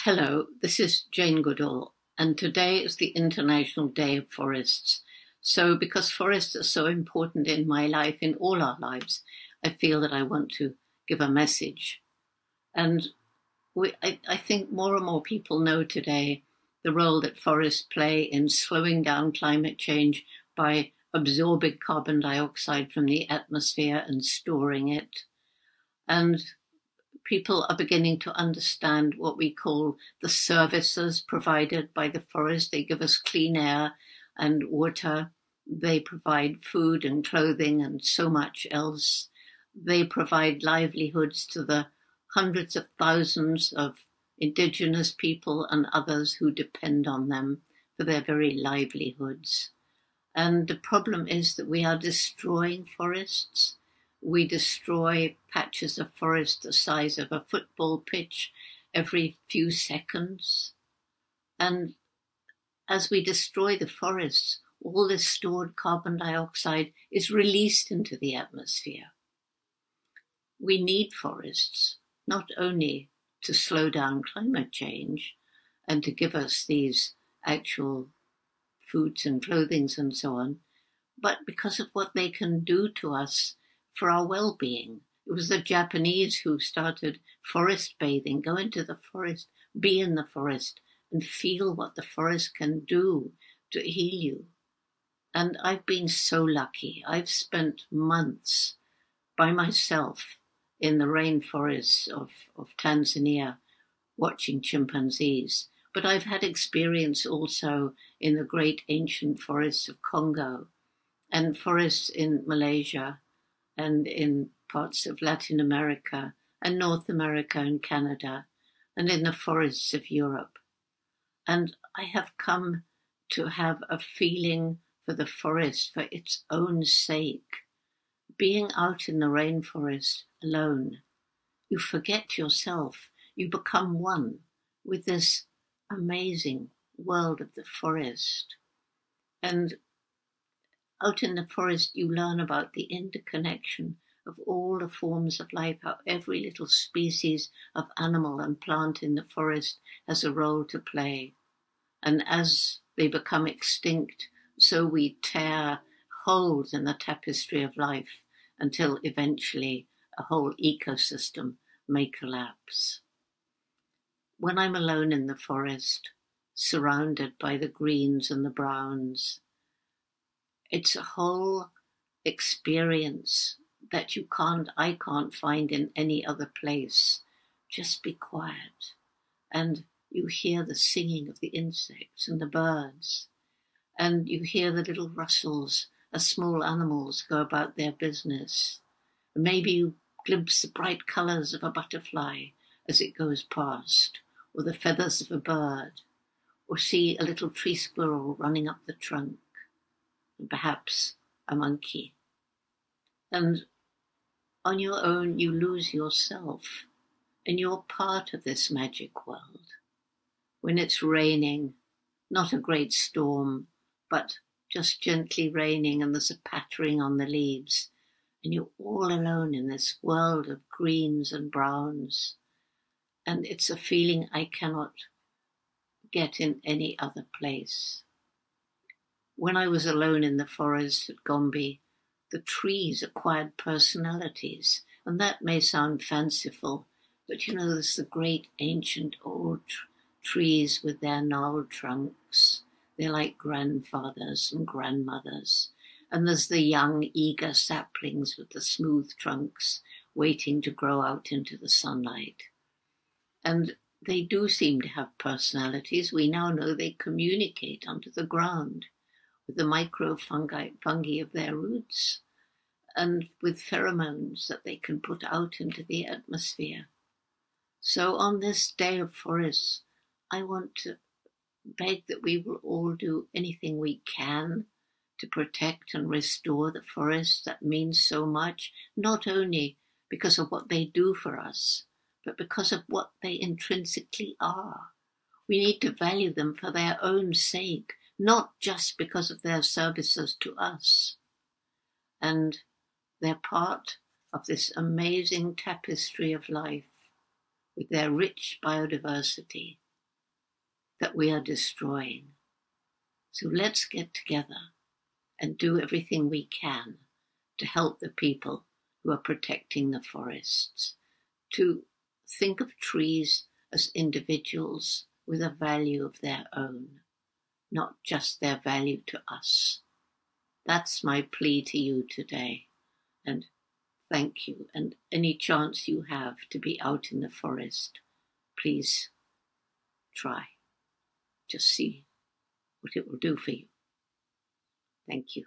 Hello, this is Jane Goodall, and today is the International Day of Forests. So because forests are so important in my life, in all our lives, I feel that I want to give a message. And I think more and more people know today the role that forests play in slowing down climate change by absorbing carbon dioxide from the atmosphere and storing it. And people are beginning to understand what we call the services provided by the forest. They give us clean air and water. They provide food and clothing and so much else. They provide livelihoods to the hundreds of thousands of indigenous people and others who depend on them for their very livelihoods. And the problem is that we are destroying forests. We destroy patches of forest the size of a football pitch every few seconds. And as we destroy the forests, all this stored carbon dioxide is released into the atmosphere. We need forests, not only to slow down climate change and to give us these actual foods and clothings and so on, but because of what they can do to us for our well-being. It was the Japanese who started forest bathing. Go into the forest, be in the forest, and feel what the forest can do to heal you. And I've been so lucky. I've spent months by myself in the rainforests of Tanzania watching chimpanzees. But I've had experience also in the great ancient forests of Congo and forests in Malaysia and in parts of Latin America and North America and Canada and in the forests of Europe. And I have come to have a feeling for the forest for its own sake. Being out in the rainforest alone, you forget yourself. You become one with this amazing world of the forest. And out in the forest, you learn about the interconnection of all the forms of life, how every little species of animal and plant in the forest has a role to play. And as they become extinct, so we tear holes in the tapestry of life until eventually a whole ecosystem may collapse. When I'm alone in the forest, surrounded by the greens and the browns, it's a whole experience that I can't find in any other place. Just be quiet. And you hear the singing of the insects and the birds. And you hear the little rustles as small animals go about their business. And maybe you glimpse the bright colours of a butterfly as it goes past, or the feathers of a bird, or see a little tree squirrel running up the trunk. Perhaps a monkey. And on your own, you lose yourself, and you're part of this magic world. When it's raining, not a great storm, but just gently raining, and there's a pattering on the leaves, and you're all alone in this world of greens and browns. And it's a feeling I cannot get in any other place. When I was alone in the forest at Gombe, the trees acquired personalities, and that may sound fanciful, but there's the great ancient old trees with their gnarled trunks. They're like grandfathers and grandmothers. And there's the young, eager saplings with the smooth trunks waiting to grow out into the sunlight. And they do seem to have personalities. We now know they communicate under the ground with the microfungi of their roots and with pheromones that they can put out into the atmosphere. So on this day of forests, I want to beg that we will all do anything we can to protect and restore the forests that mean so much, not only because of what they do for us, but because of what they intrinsically are. We need to value them for their own sake, not just because of their services to us. And they're part of this amazing tapestry of life with their rich biodiversity. that we are destroying. So let's get together and do everything we can to help the people who are protecting the forests, to think of trees as individuals with a value of their own, not just their value to us. That's my plea to you today, and thank you. And any chance you have to be out in the forest, please try. Just see what it will do for you. Thank you.